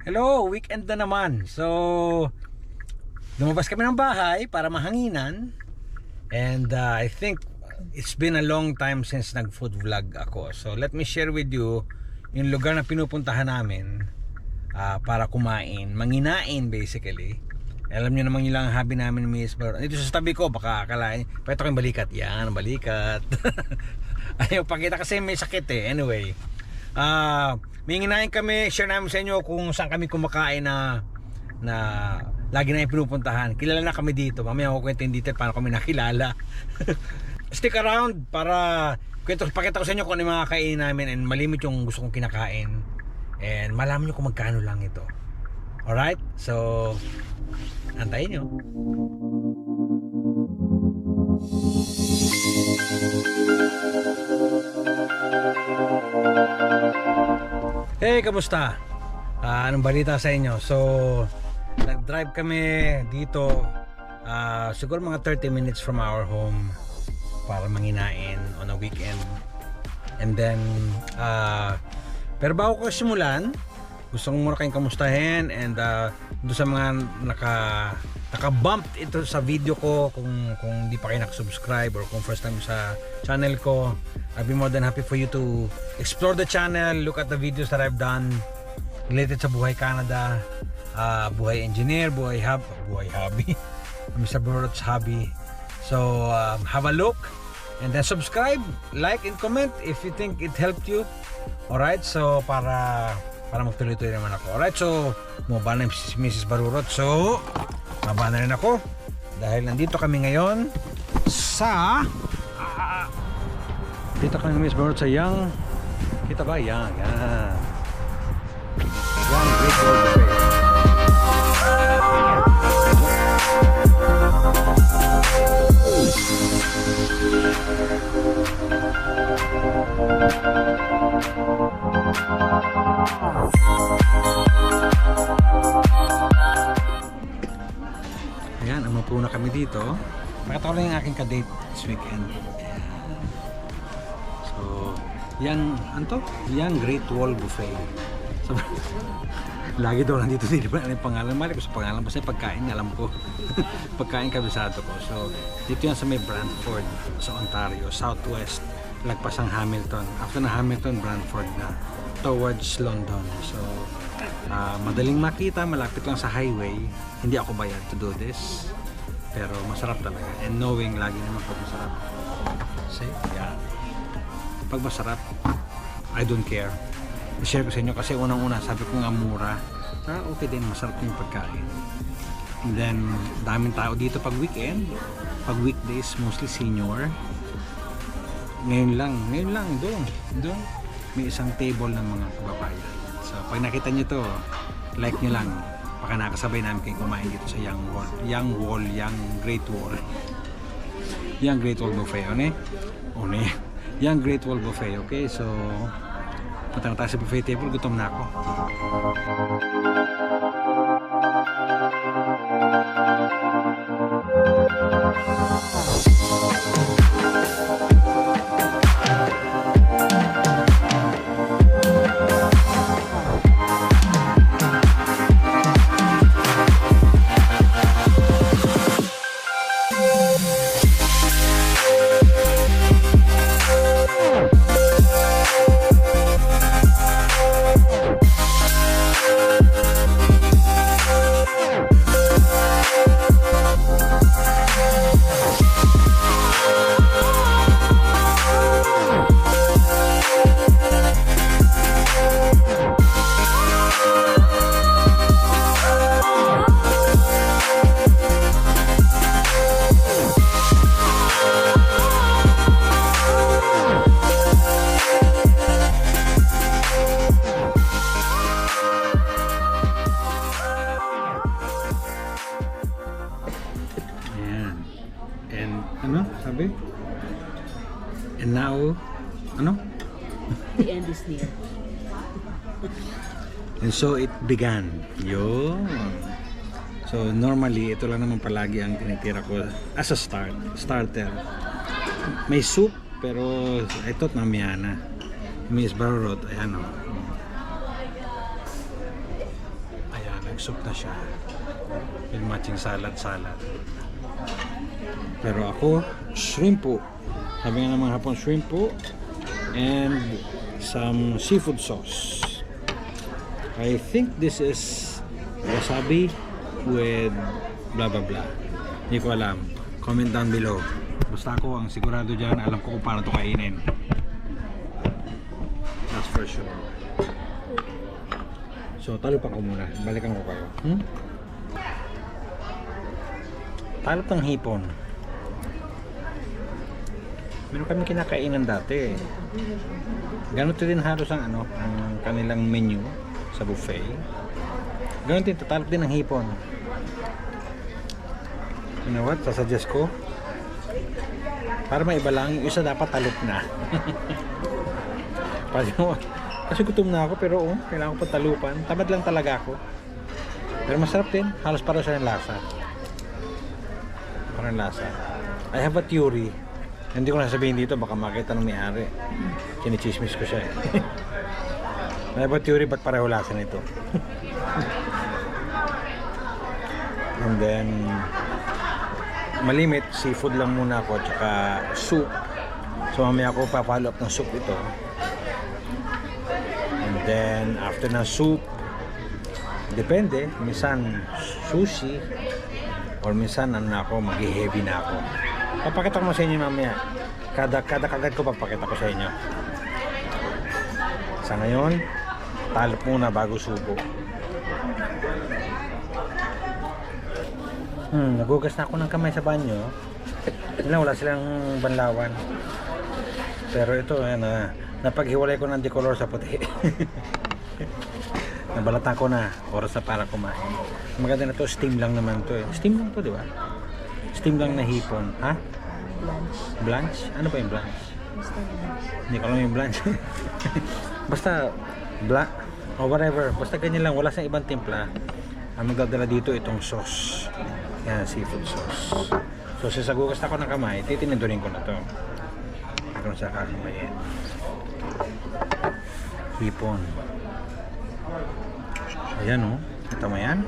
Hello, weekend na naman. So, lumabas kami ng bahay para mahanginan. And I think it's been a long time since nag-food vlog ako. So, let me share with you yung lugar na pinupuntahan namin para kumain, manginain basically. Alam niyo naman yung lang hobby namin ni Miss Barot. Dito sa tabi ko, baka akalain, pakita ko yung balikat. Yan, balikat. Ayaw pakita kasi may sakit eh. Anyway, may nginain kami, share namin sa inyo kung saan kami kumakain na lagi na yung pinupuntahan. Kilala na kami dito. Mamaya ako kwento yung detail paano kami nakilala. Stick around para pakita ko sa inyo kung ano yung mga kain namin and malimit yung gusto kong kinakain. And malaman nyo kung magkano lang ito. Alright? So, antayin nyo. Hey, kamusta? Anong balita sa inyo? So, nag-drive kami dito siguro mga 30 minutes from our home para manginain on a weekend. And then, pero bago ko simulan, gusto kong muna kayong kamustahin and doon sa mga naka-bump ito sa video ko, kung di pa kayo nakasubscribe or kung first time sa channel ko, I'll be more than happy for you to explore the channel, look at the videos that I've done related sa buhay Canada, buhay engineer, buhay hobby Mr. Barot's hobby. So have a look and then subscribe, like and comment if you think it helped you. Alright, so para magtuloy-tuloy naman ako. Alright, so bumaba na si Mrs. Barurot. So baba na rin ako dahil nandito kami ngayon sa dito kami Mrs. Barurot sa Young, kita ba? Young Great Wall Buffet. Ayan, umupo na kami dito. Pakita ko lang yung aking ka-date this weekend. So, Young Great Wall Buffet. So, lagi daw nandito di ba? Ano yung pangalan? Mali ko sa pangalan. Basta pagkain, alam ko. Pagkain kabisado ko. So, dito yan sa may Brantford, sa Ontario, Southwest. Lagpas ang Hamilton. After na Hamilton, Brantford na. Towards London. So, madaling makita, malapit lang sa highway. Hindi ako bayad to do this. Pero masarap talaga. And knowing lagi naman pag masarap. See? Yeah. Pag masarap, I don't care. I-share ko sa inyo kasi unang-una sabi ko nga mura. Okay din, masarap yung pagkain. And then, daming tao dito pag weekend. Pag weekdays, mostly senior. Ngayon lang, doon. May isang table ng mga kababayan. So, pag nakita nyo to, like nyo lang. Baka nakasabay namin kayong kumain dito sa Young Great Wall Buffet. Young Great Wall Buffet, okay? So, punta na tayo sa buffet table, gutom na ako. Sabi? And now, The end is near. And so it began. Yun. So normally, ito lang naman palagi ang tinitira ko as a starter. May soup, pero I thought mamaya na. Miss Barurot, ayan o. nag-soup na siya. With matching salad. Pero ako, shrimp po. Sabi nga ng mga Hapon, shrimp po. And some seafood sauce. I think this is wasabi with blah blah blah. Hindi ko alam. Comment down below. Basta ako ang sigurado dyan, alam ko kung paano ito kainin. That's for sure. So, talupan ko muna. Balikan ko kayo. Talop ng hipon. Meron kami kinakainan dati. Ganito din halos ang kanilang menu sa buffet. Ganito din, talop din ng hipon. You know what? Sasuggest ko. Para maiba lang, yung isa dapat talop na. Kasi gutom na ako, pero kailangan ko pa talupan. Tamad lang talaga ako. Pero masarap din. Halos para sa lasa. Parang lasa. I have a theory. Hindi ko nasabihin dito, baka makita ng may-ari. Kinichismis ko siya eh. I have a theory, ba't pareho lasa nito? And then, malimit, seafood lang muna ako, tsaka soup. So mamaya ako pa-follow up ng soup ito. And then, after ng soup, depende, minsan sushi, or minsan mag-heavy na ako. Papakita ko sa inyo mamaya. Kada kagad ko papakita ko sa inyo. Sa ngayon, talop muna bago subo. Nagugas na ako ng kamay sa banyo. Wala silang banlawan. Pero ito, napaghiwalay ko ng decolor sa puti. Nabalatan ko na. Oras na para kumain. Maganda na to, steam lang naman to eh. Steam lang to, di ba? Steam lang na hipon. Ha? Blanch? Ano ba yung blanch? Hindi ko alam yung blanch. Basta, black, or whatever. Basta ganyan lang. Wala sa ibang timpla. Ang magdadala dito itong sauce. Yan, seafood sauce. So, sasagugas na ako ng kamay, titinidurin ko na to. Ito sa kakamayin. Hipon. Ayan o. Ito mo yan.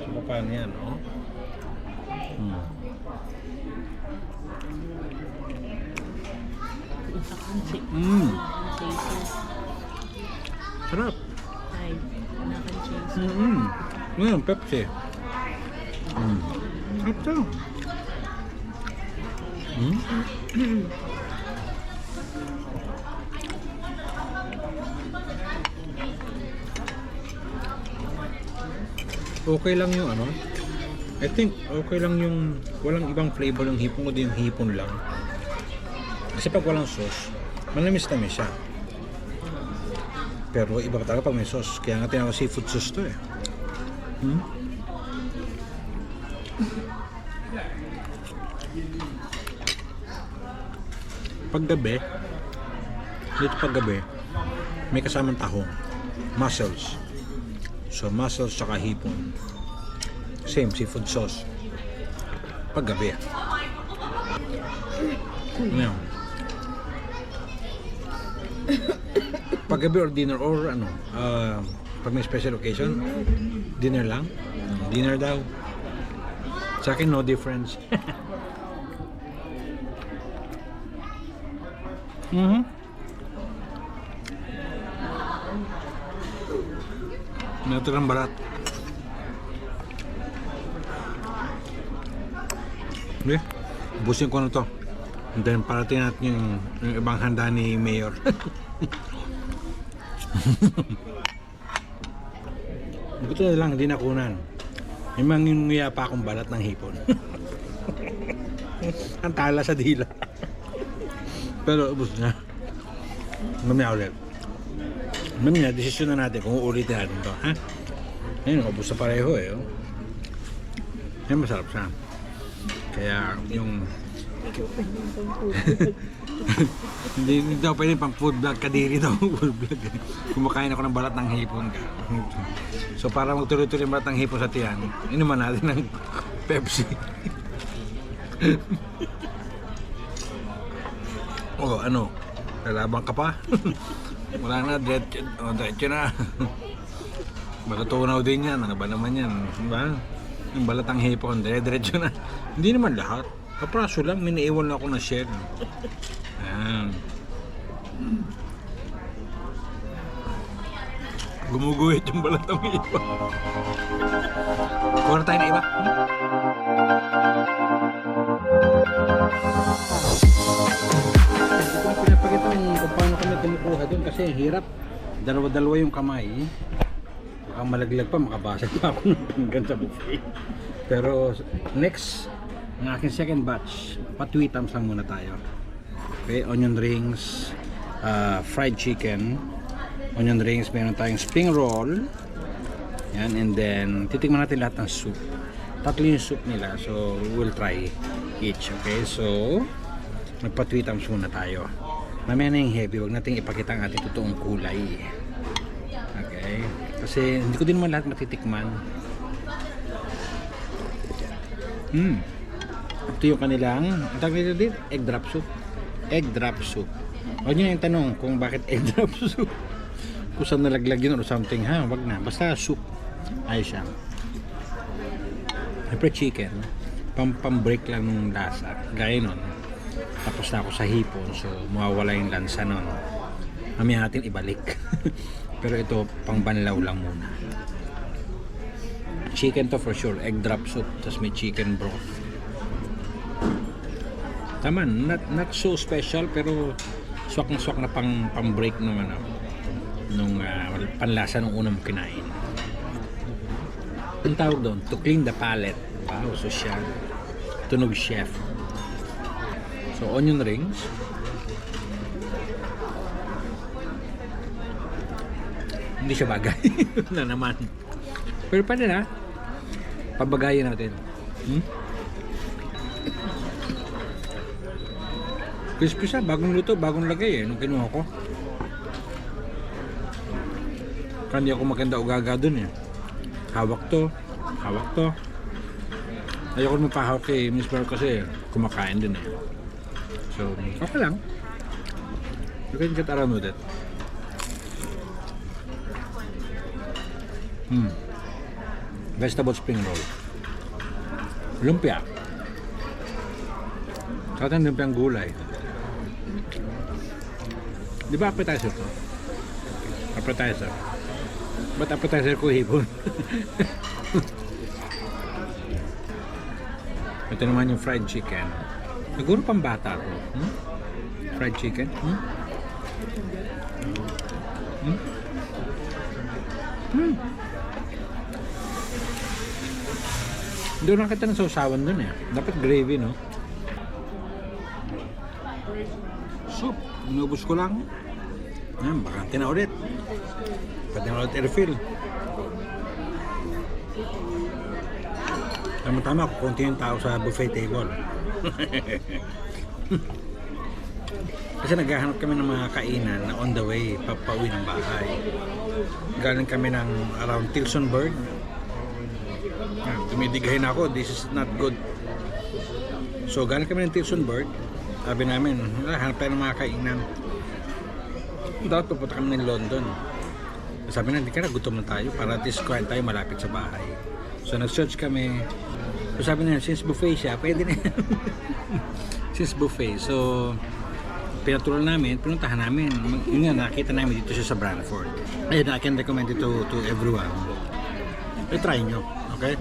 So, paano yan o? Sarap. Ngayon, Pepsi. Sarap to. Okay lang yung I think okay lang yung walang ibang flavor ng hipon, kundi yung hipon lang. Kasi pag walang sauce, manamis-namis siya. Pero iba talaga pag may sauce. Kaya nga tinawag seafood sauce to eh. Paggabi, may kasamang tahong. Mussels. So mussels saka hipon. Same seafood sauce. Paggabi. Ngayon. Paggabi or dinner or pag may special occasion, dinner lang. Dinner daw. Sa akin no difference. Naturang barat. Okay, ubusin ko na to. And then parating natin yung ibang handa ni Mayor. Ito na lang, hindi nakunan. May manginguya pa akong balat ng hipon. Ang tala sa dila. Pero ubos na. Mamaya ulit. Mamaya, desisyon na natin kung uulitin natin to. Ha? Ayun, ubos na pareho eh. Oh. Ayun, masarap siya. Kaya yung hindi daw pwede pang food vlog, kadiri daw food vlog. Kumakain ako ng balat ng hipon ka. So para magtuloy-tuloy yung balat ng hipon sa tiyan, inuman natin ng Pepsi. Lalaban ka pa? Wala na, diretso na. Matutunaw din yan. Ano ba naman yan? Diba? Yung balatang hipon, diretso na. Hindi naman lahat. Kapraso lang, miniiwan ako na shell. Ayan. Gumuguhit yung balatang hipon. Kuha na tayo na iba. Hindi ko pinapakita kung paano kami kumukuha doon kasi hirap. Dalawa-dalawa yung kamay. Baka malaglag pa, makabasag pa ako ng pinggan sa buffet. Pero next, ang aking second batch, patwitams lang muna tayo. Okay, onion rings, fried chicken, onion rings, meron tayong spring roll. Yan, and then titikman natin lahat ng soup. Tatlo yung soup nila, so we'll try each. Okay, so magpatwitams muna tayo. Mamaya na yung heavy, huwag natin ipakita ang ating totoong kulay. Okay, kasi hindi ko din naman lahat matitikman. Ito yung kanilang, ang tawag nito din, egg drop soup. Egg drop soup. Huwag nyo na yung tanong kung bakit egg drop soup. Kung saan nalaglag yun or something, ha? Wag na. Basta soup. Ayos siya. Siyempre chicken. Pam-break lang nung lasa. Gaya nun. Tapos na ako sa hipon. So, mawawala yung lansa nun. Mamaya natin ibalik. Pero ito, pang banlaw lang muna. Chicken to for sure. Egg drop soup. Tapos may chicken broth. Tama, not so special pero swak na pang-break nung ano, nung panlasa nung unang kinain. Ang tawag doon, to clean the palate. Wow, so siya. Tunog chef. So, onion rings. Hindi siya bagay. Na naman. Pero pwede na. Pabagayin natin. Crispy siya, bagong luto, bagong lagay nung kinuha ko. Hindi ako maganda ugaga dun Hawak to. Ayoko naman pahawak kay Miss Pearl kasi kumakain din So, okay lang. You can get around with it. Vegetable spring roll. Lumpia. Saka lumpiang gulay. Di ba appetizer to? Appetizer. Ba't appetizer ko hipon? Ito naman yung fried chicken. Siguro pang bata to. Fried chicken. Doon lang kita ng sausawan dun Dapat gravy, no? Soup. Inubos ko lang. Yan, bakante na ulit. Pwede na ulit i-refill. Tama-tama, konti yung tao sa buffet table. Kasi naghahanap kami ng mga kainan na on the way, papauwi ng bahay. Galing kami ng around Tilsonburg. Tumidigay na ako, this is not good. So galing kami ng Tilsonburg. Sabi namin, hanap tayo ng mga kainan. Dapat pupunta kami ng London. Sabi na, hindi ka na, gutom na tayo para at least kuhain tayo malapit sa bahay. So nag-search kami. So sabi na, since buffet siya, pwede na yan. Since buffet. So pinatuloy namin, pinuntahan namin. Yun nga, nakita namin dito siya sa Brantford. Ayun, I can recommend it to everyone. I-try nyo. Okay?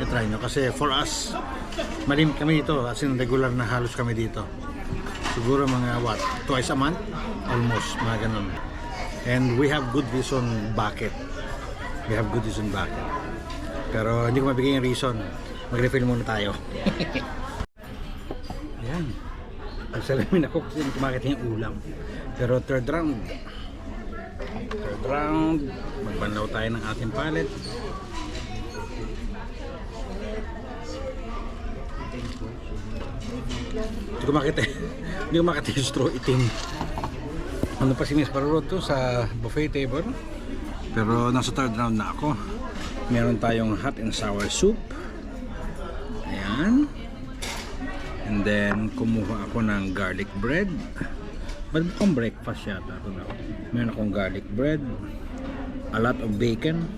I-try nyo. Kasi for us, malimit kami dito. As in, regular na halos kami dito. Siguro mga twice a month? Almost, mga ganun. And we have good reason bakit. Pero hindi ko mabigay yung reason. Mag-refill muna tayo. Ayan. Nagsalamin ako kasi hindi ko makita yung ulam. Pero third round, magbanlaw tayo ng ating palette. Hindi ko makita yung straw itim. Ano pa si Miss Parurot to sa buffet table. Pero nasa third round na ako. Meron tayong hot and sour soup. Ayan. And then kumuha ako ng garlic bread. But mukhang breakfast yata ito na. Meron akong garlic bread, a lot of bacon,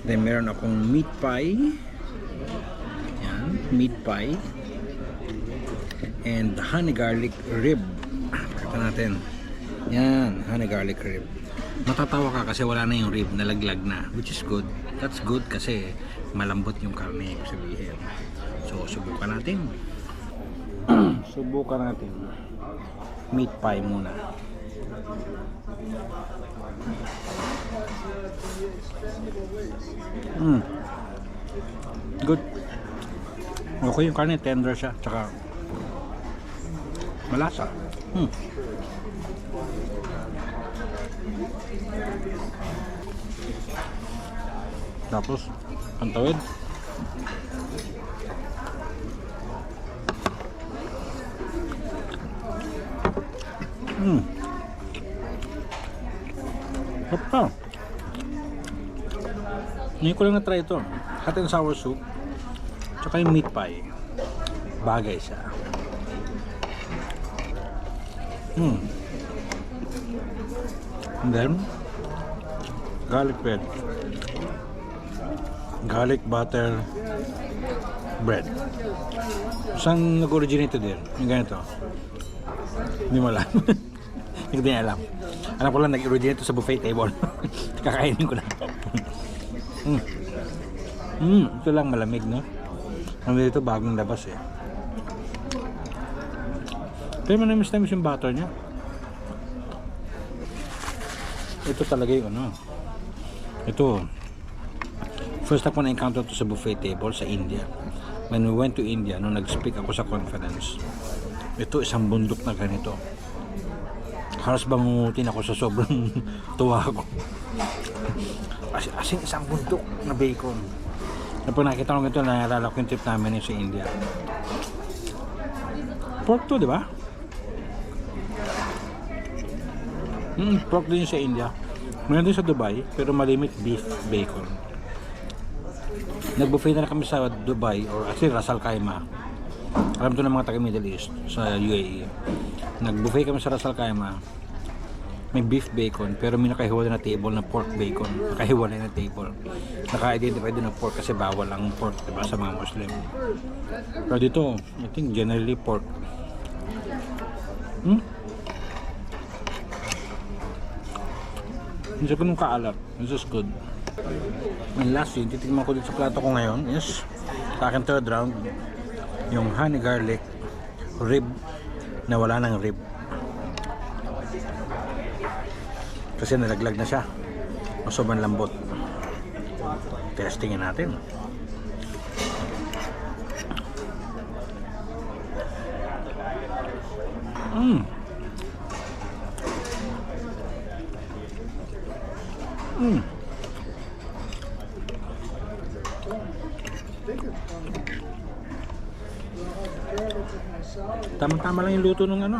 then meron akong meat pie. Yan, meat pie. And honey garlic rib. Pakita natin. Yan, honey garlic rib. Matatawa ka kasi wala na yung rib, nalaglag na, which is good. That's good kasi malambot yung karne, ibig sabihin. So, subukan natin. Subukan natin. Meat pie muna. Good. Okay yung karne, tender siya, tsaka malasa. Tapos ang tawid. Sarap. Ngayon ko lang na-try ito. Hot and sour soup. Tsaka yung meat pie. Bagay siya. And then garlic bread. Garlic butter bread. Saan nag-originate din? Yung ganito. Hindi mo alam. Hindi ko din alam. Alam ko lang nag-originate sa buffet table. Kakainin ko na. Ito lang malamig, no? Ano dito bagong labas eh. Pero manamis-namis yung butter niya. Ito talaga yung ano. Ito. First time ko na-encounter ito sa buffet table sa India. When we went to India, nung nag-speak ako sa conference, ito isang bundok na ganito. Halos bangungutin ako sa sobrang tuwa ko. As in, isang bundok na bacon. Kapag nakita ko ito, naalala ko yung trip namin sa India. Pork to, di ba? Pork din sa India. Meron din sa Dubai, pero malimit beef bacon. Nag-buffet na kami sa Dubai, or actually Ras Al Khaimah. Alam to ng mga taga Middle East sa UAE. Nag-buffet kami sa Ras Al Khaimah. May beef bacon, pero may nakahiwalay na table na pork bacon. Nakahiwalay na table. Naka-identify din ng pork kasi bawal ang pork, diba, sa mga Muslim. Pero dito, I think generally pork. Hindi ko nung kaalat. This is good. And lastly, titigman ko dito sa plato ko ngayon is sa akin third round yung honey garlic rib na wala ng rib kasi nalaglag na siya o sobrang lambot. Testingin natin. Tama-tama lang yung luto nung ano,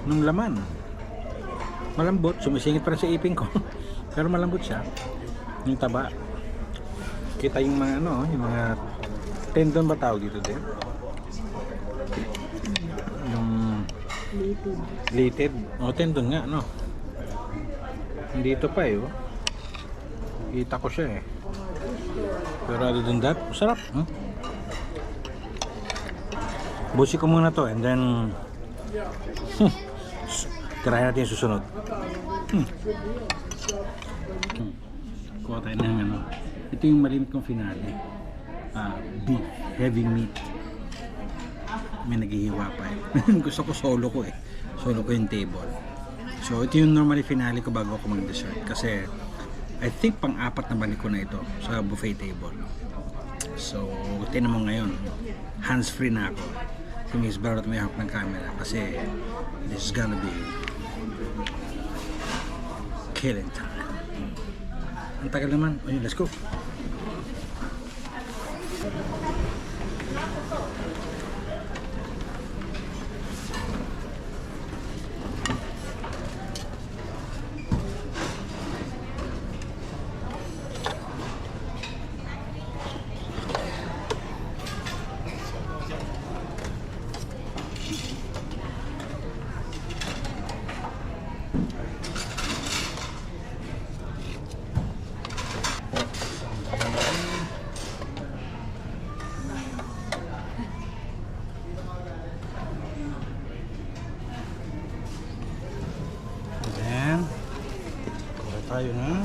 nung laman. Malambot, sumisingit pa rin sa ipin ko. Pero malambot siya. Yung taba. Kita yung mga ano, yung mga tendon ba tawag dito din? Yung lated. O, tendon nga, no? Dito pa eh, oh. Kita ko siya eh. Pero other than that, sarap. Busi ko muna to and then tirahin natin yung susunod. Kuha tayo ng ano. Ito yung malimit kong finale. Beef, heavy meat. May naghihiwa pa eh. Gusto ko solo ko eh. Solo ko yung table. So ito yung normally finale ko bago ako mag-dessert. Kasi I think pang-apat na balik ko na ito sa buffet table. So tinan mo ngayon. Hands-free na ako. Miss Barrett may hawak ng camera kasi this is gonna be killing time. Ang tagal naman. Ayun, let's go. tayo na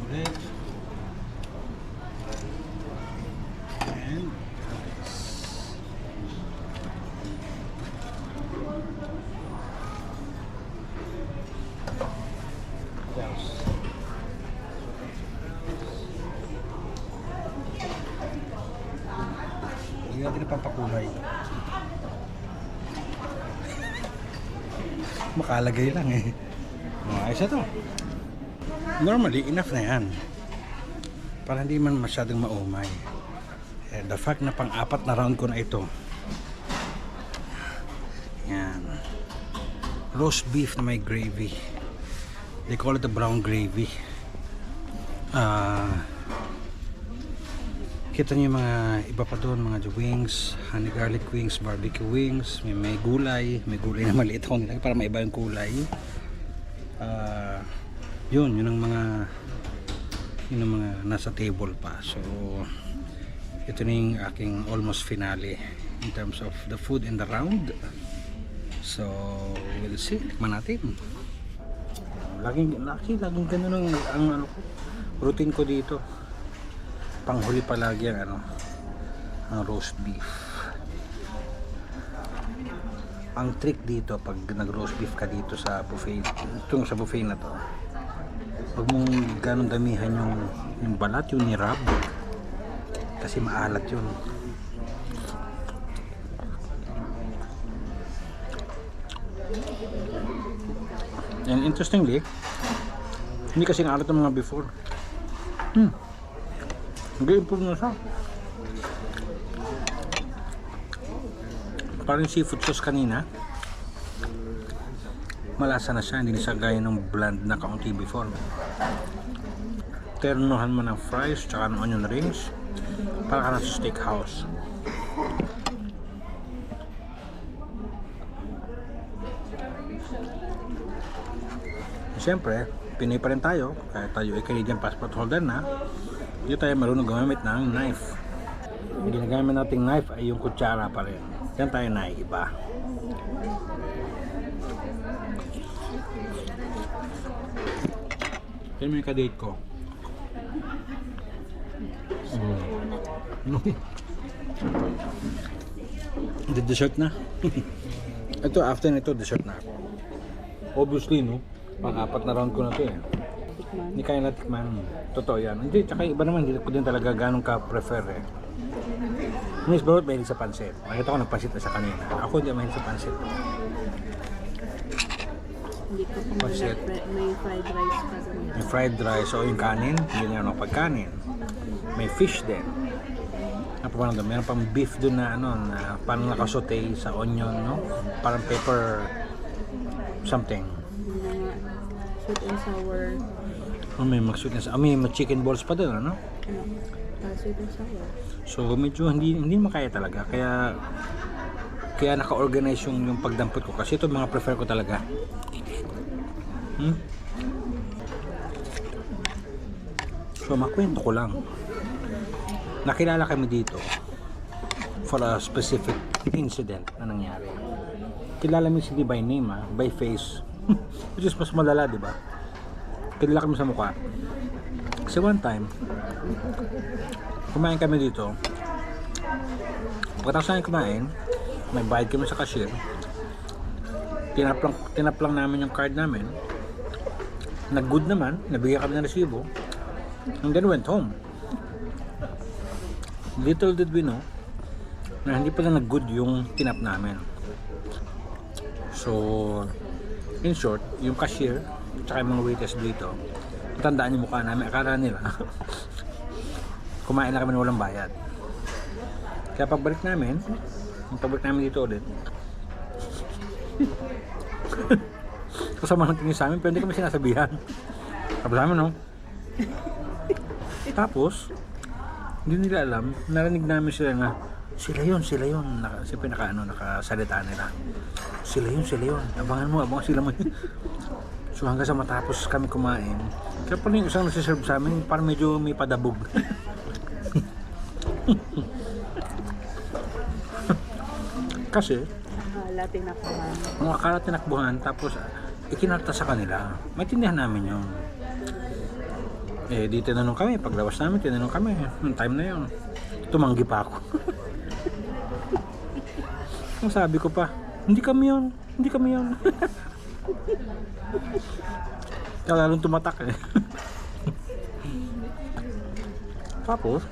ulit. And what else? Hindi natin na pampakulay. Makalagay lang eh. Ayos na to. Normally, enough na yan. Para hindi man masyadong maumay. The fact na pang-apat na round ko na ito. Yan. Roast beef na may gravy. They call it the brown gravy. Kita niyo yung mga iba pa doon, mga wings, honey garlic wings, barbecue wings, may gulay na maliit ako nila para maiba yung kulay. Yun ang mga nasa table pa. So ito na yung aking almost finale in terms of the food in the round. So we'll see, tikman natin. Laging ganun ang ano ko, routine ko dito. Panghuli palagi ang roast beef. Ang trick dito pag nag-roast beef ka dito sa buffet, itong sa buffet na to, huwag mong ganun damihan yung balat, yung nirab, kasi maalat yun. And interestingly, hindi kasi alat ng mga before. Nag-improve na siya. Parang seafood sauce kanina, malasa na siya, hindi na siya gaya ng bland na kaunti before. Ternohan mo ng fries tsaka ng onion rings, para ka na sa steakhouse. Siyempre, Pinoy pa rin tayo, kaya tayo ay Canadian passport holder na, hindi tayo marunong gumamit ng knife. Ang ginagamit nating knife ay yung kutsara pa rin. Yan tayo naiiba. Yan mo yung kadate ko. The dessert na. Ito, after nito, dessert na. Obviously, no? Pang-apat na round ko na to eh. Hindi kaya natikman. Totoo yan. Hindi, tsaka iba naman, hindi ko din talaga ganun ka-prefer eh. Miss Barot, mahilig sa pansit. Makita ko nagpansit na sa kanina. Ako hindi mahilig sa pansit. Hindi ko pa Pansit. may fried rice pa doon. May fried rice o yung kanin, hindi na ako pagkanin. May fish din. Napapalang doon, meron pang beef doon na na parang nakasote sa onion, no? Parang pepper something. Mga sweet and sour. May mag-sweet and sour. May chicken balls pa doon, ano? Sweet and sour. So medyo hindi makaya talaga. Kaya naka-organize yung pagdampot ko kasi ito mga prefer ko talaga. So makwento ko lang. Nakilala kami dito for a specific incident na nangyari. Kilala mo hindi by name by face. Which is mas malala, di ba? Kilala kami sa mukha. Kasi one time, kumain kami dito. Pagkatapos namin kumain, may bayad kami sa cashier. Tinaplang namin yung card namin. Nag-good naman, nabigyan kami ng resibo. And then went home. Little did we know na hindi pala nag-good yung tinap namin. So, in short, yung cashier tsaka yung mga waiters dito, tandaan yung mukha namin, akala nila kumain na kami ng walang bayad. Kaya pagbalik namin dito ulit, kasama ng tingin sa amin, pero hindi kami sinasabihan. Tapos namin, no? Tapos, hindi nila alam, narinig namin sila na sila yun. Siyempre nakasalita nila. Sila yun. Abangan sila mo. So hanggang sa matapos kami kumain, kaya pala yung isang nasiserve sa amin, parang medyo may padabog. Kasi, akala tinakbuhan. Mga akala tinakbuhan, tapos ikinarta sa kanila. Maintindihan namin yun. Eh, di tinanong kami, paglabas namin, tinanong kami, nung time na yun. Tumanggi pa ako. Ang sabi ko pa, hindi kami yun, hindi kami yun. Kaya lalong tumatak eh. Tapos,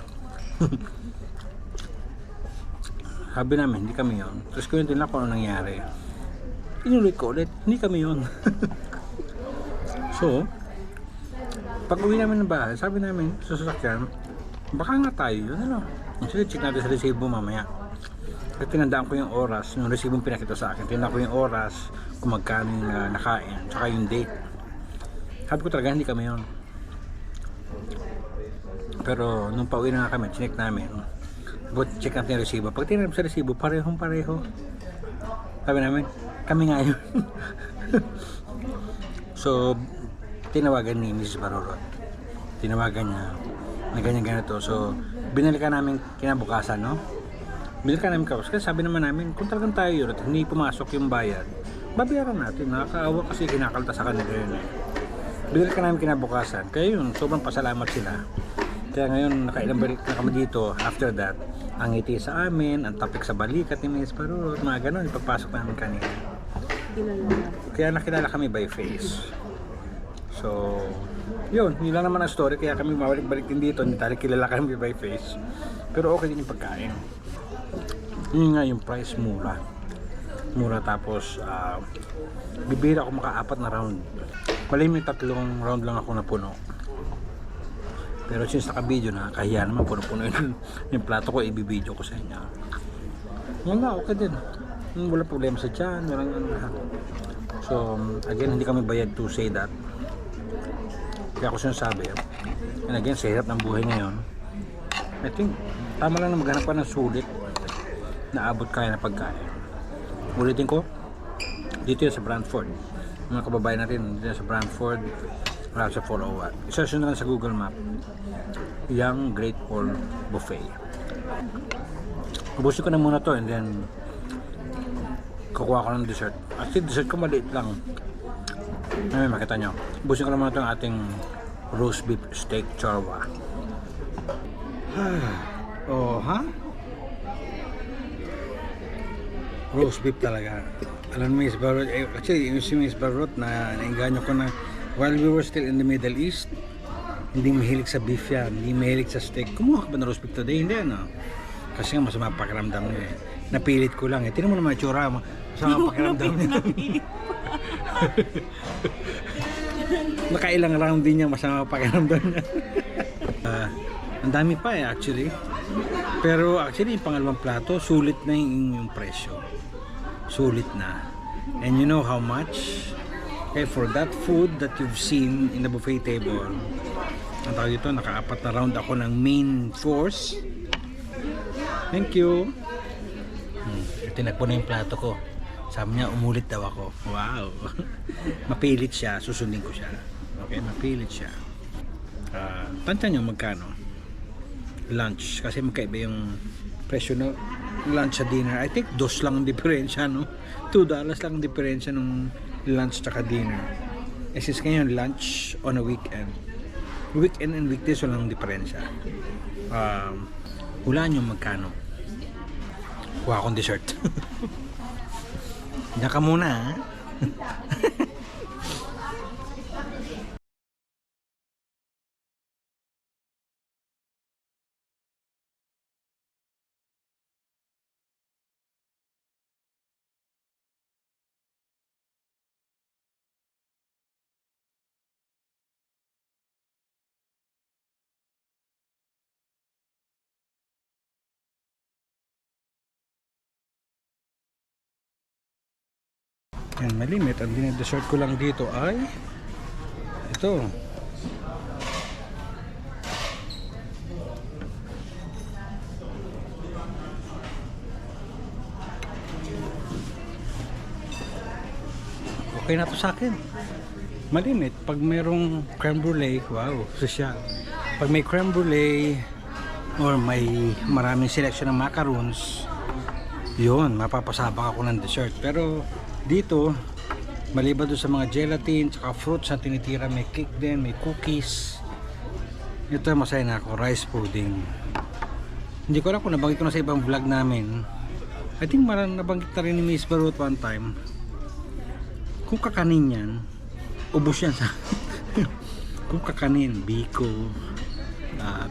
sabi namin, hindi kami yun. Tapos ko yung tinanong kung ano nangyari. Inulit ko ulit, hindi kami yun. So, pag uwi namin ng bahay, sabi namin sa sasakyan, baka nga tayo yun, ano? Sige, check natin sa resibo mamaya. Kasi tinandaan ko yung oras, yung resibong pinakita sa akin, tinandaan ko yung oras, kung magkano yung nakain, tsaka yung date. Sabi ko talaga, hindi kami yun. Pero nung pauwi na nga kami, chinek namin, but check natin yung resibo. Pag tinanong sa resibo, parehong pareho. Sabi namin, kami nga yun. So, tinawagan ni Mrs. Barorot. Tinawagan niya na ganyan-ganito. So, binalikan namin kinabukasan, no? Binalikan namin kaos. Kasi sabi naman namin, kung talagang tayo yun at hindi pumasok yung bayad, babayaran natin. Nakakaawa kasi kinakalta sa kanila yun eh. Binalikan namin kinabukasan. Kaya yun, sobrang pasalamat sila. Kaya ngayon, nakailang balik na kami dito. After that, ang ngiti sa amin, ang tapik sa balikat ni Mrs. Barorot, mga ganun, ipagpasok namin kanina. Kaya nakilala kami by face. So, yun lang naman ang story. Kaya kami mabalik-balik din dito. Hindi tayo kilala kami by face. Pero okay din yung pagkain. Yun nga yung price, mura. Mura, tapos bibira ako maka-4 na round. May 3 round lang ako napuno. Pero since naka-video na, kahiya naman puno-puno yung plato ko, ibibideo ko sa inyo. Wala, okay din. Wala problema sa tiyan, walang ano lahat. So, again, hindi kami bayad to say that. Kaya ako sinasabi, and again, sa hirap ng buhay ngayon, I think, tama lang na maghanap ka ng sulit na abot kaya na pagkain. Ulitin ko, dito yun sa Brantford. Mga kababayan natin, dito sa Brantford, wala sa 401. Isa-search na lang sa Google Map, yung Great Wall Buffet. Ubusin ko na muna to and then kukuha ko ng dessert. Actually, dessert ko maliit lang. Ay, makita nyo. Ubusin ko na muna itong ating roast beef steak chorwa. Oh, ha? Roast beef talaga. Alam mo, Miss Barot, actually, yung si Miss Barot na nainganyo ko na while we were still in the Middle East, hindi mahilig sa beef yan, hindi mahilig sa steak. Kumuha ka ba ng roast beef today? Hindi, ano? Kasi nga masama pakiramdam niya eh. Napilit ko lang eh. Tingnan mo naman yung tsura, masama pakiramdam niya. Nakailang round din niya, masama pakiramdam niya. Ang dami pa eh actually. Pero actually yung pangalawang plato, sulit na yung presyo. Sulit na. And you know how much? Okay, for that food that you've seen in the buffet table, ang tawag dito, naka-4 na round ako ng main course. Thank you. Tinagpo na yung plato ko. Sabi niya, umulit daw ako. Wow. Mapilit siya, susundin ko siya. Okay, mapilit siya. Tansya nyo magkano? Lunch. Kasi magkaiba yung presyo na lunch sa dinner. I think $2 lang ang diferensya, no? $2 lang ang diferensya ng lunch tsaka dinner. Eh, since ngayon, lunch on a weekend. Weekend and weekdays, walang diferensya. Hulaan nyo magkano. Kuha akong dessert. Diyan ka muna, ha? Yan, malimit. Ang dinedessert ko lang dito ay ito. Okay na to sa akin. Malimit. Pag mayroong creme brulee, wow, sosyal. Pag may creme brulee or may maraming selection ng macaroons, yun, mapapasabak ako ng dessert. Pero dito, maliban doon sa mga gelatin, tsaka fruits na tinitira, may cake din, may cookies. Ito, masaya na ako, rice pudding. Hindi ko alam kung nabanggit ko na sa ibang vlog namin. I think marang nabanggit na rin ni Miss Barut one time. Kung kakanin yan, ubos yan sa kung kakanin, biko,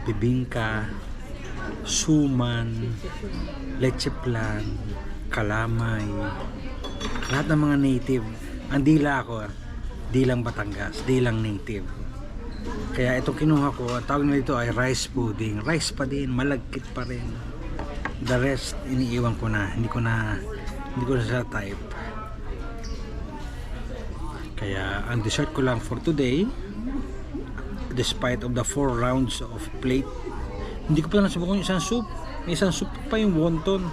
bibingka, suman, leche plan, kalamay, lahat ng mga native. Ang dila ako, dilang Batangas, dilang native. Kaya itong kinuha ko, ang tawag nila ito ay rice pudding. Rice pa din, malagkit pa rin. The rest iniiwan ko na, hindi ko na sa type. Kaya ang dessert ko lang for today, despite of the 4 rounds of plate, hindi ko pa nasubukan yung isang soup. May isang soup pa yung wonton,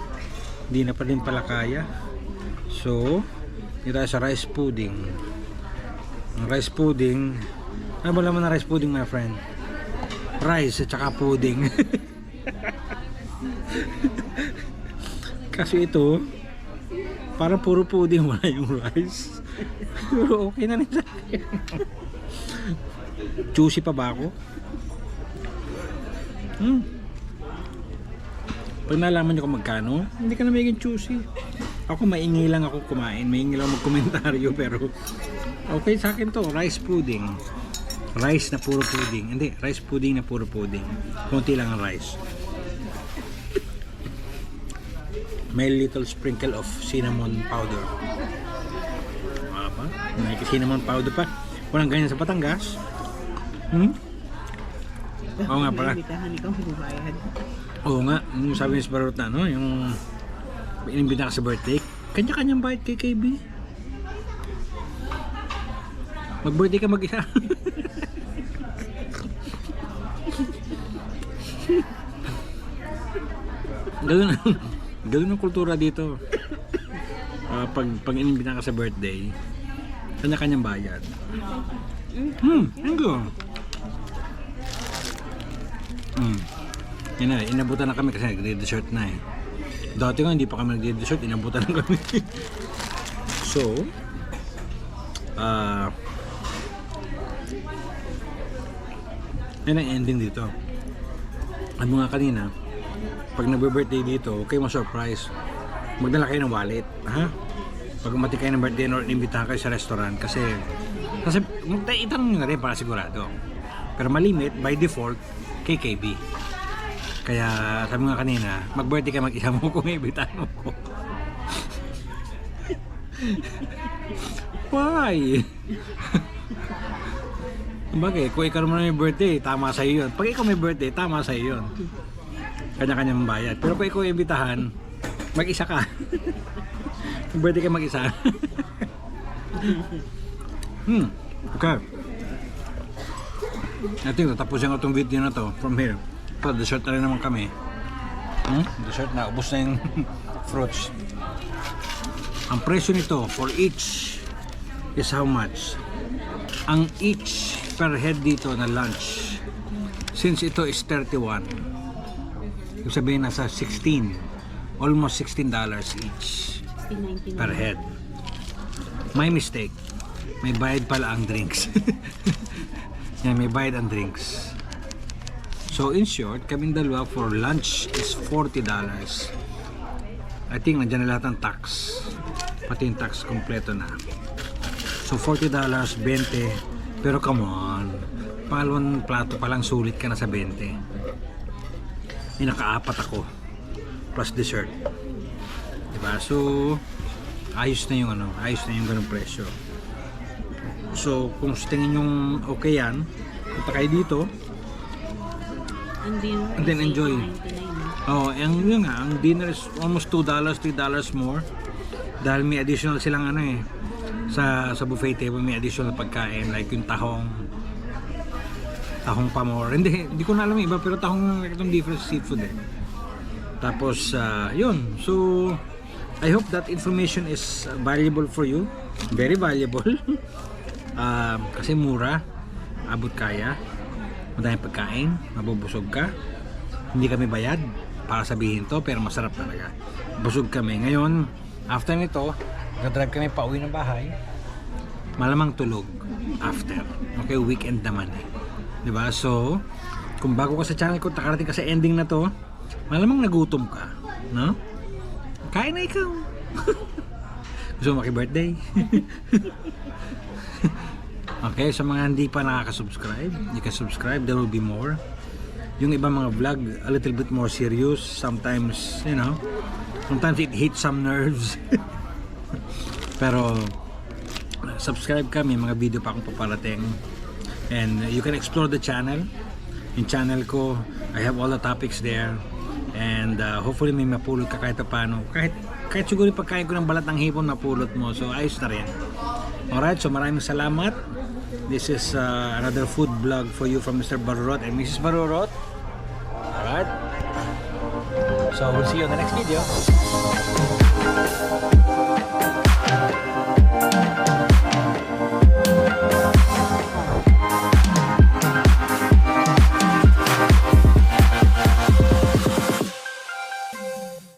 hindi na pa din pala kaya. So dito tayo sa rice pudding. Ang rice pudding, ano ba naman na rice pudding, my friend? Rice at saka pudding. Kasi ito parang puro pudding, wala yung rice. Pero okay na rin sa akin. Juicy pa ba ako? Pag nalaman nyo kung magkano, hindi ka na magiging juicy. Ako maingay lang ako kumain, maingay lang magkomentaryo, pero okay sa akin to, rice pudding. Rice na puro pudding. Hindi, rice pudding na puro pudding. Konti lang ang rice. May little sprinkle of cinnamon powder. May cinnamon powder pa. Walang ganyan sa Batangas. Oo nga pala. Oo nga, yung sabi ni Sparot na, no? Yung inimbita ka sa birthday, kanya-kanyang bayad kay KB. Mag-birthday ka mag-isa. Ganun ang kultura dito. Pag inimbita ka sa birthday, kanya-kanyang bayad. Ano? Yan na, inabutan na kami kasi nagde-dessert na eh. Dati nga hindi pa kami nagde-dessert, inabutan na kami. So, yan ang ending dito. At mga kanina, pag nagbe-birthday dito, okay mo surprise. Magdala kayo ng wallet, ha? Pag umati kayo ng birthday or inimbitahan kayo sa restaurant, kasi itanong nyo na rin para sigurado. Pero malimit, by default, KKB. Kaya sabi nga kanina, mag-birthday ka mag-isa mo kung ibitan mo ko. Why? Bagay, kung ikaw naman may birthday, tama sa'yo yun. Pag ikaw may birthday, tama sa'yo yun. Kanya-kanyang bayad. Pero kung ikaw imbitahan, mag-isa ka. Birthday ka mag-isa. Okay. I think tatapusin ko itong video na to from here. Ito, dessert na rin naman kami. Dessert na, ubos na yung fruits. Ang presyo nito for each is how much? Ang each per head dito na lunch, since ito is 31, yung sabihin nasa 16, almost $16 each per head. My mistake, may bayad pala ang drinks. Yan, may bayad ang drinks. So in short, kaming dalawa for lunch is $40. I think nandiyan na lahat ng tax, pati yung tax kompleto na. So $40, 20. Pero come on, pangalawang plato palang sulit ka na sa 20. May naka-4 ako plus dessert, diba? So ayos na yung ganung presyo. So kung sa tingin yung okay yan, punta kayo dito and then enjoy. Yun nga, ang dinner is almost $2, $3 more dahil may additional silang sa buffet table, may additional pagkain like yung tahong pamor. Hindi ko na alam iba, pero tahong itong different seafood eh. Tapos yun, so I hope that information is valuable for you, very valuable. Kasi mura, abot kaya, madaming pagkain, mabubusog ka, hindi kami bayad, para sabihin to, pero masarap talaga. Busog kami. Ngayon, after nito, nag-drive kami pa uwi ng bahay. Malamang tulog after. Okay, weekend naman eh. Diba? So, kung bago ka sa channel ko, nakarating ka sa ending na to, malamang nagutom ka. No? Kain na ikaw. Gusto mo maki-birthday? Okay, sa mga hindi pa nakaka-subscribe, you can subscribe, there will be more. Yung ibang mga vlog, a little bit more serious. Sometimes, you know, sometimes it hits some nerves. Pero, subscribe ka, may mga video pa akong paparating. And you can explore the channel. Yung channel ko, I have all the topics there. And hopefully may mapulot ka kahit paano. Kahit siguro pagkain ko ng balat ng hipon, mapulot mo. So, ayos na rin. Alright, so maraming salamat. This is another food vlog for you from Mr. Barurot and Mrs. Barurot. Alright. So, we'll see you on the next video.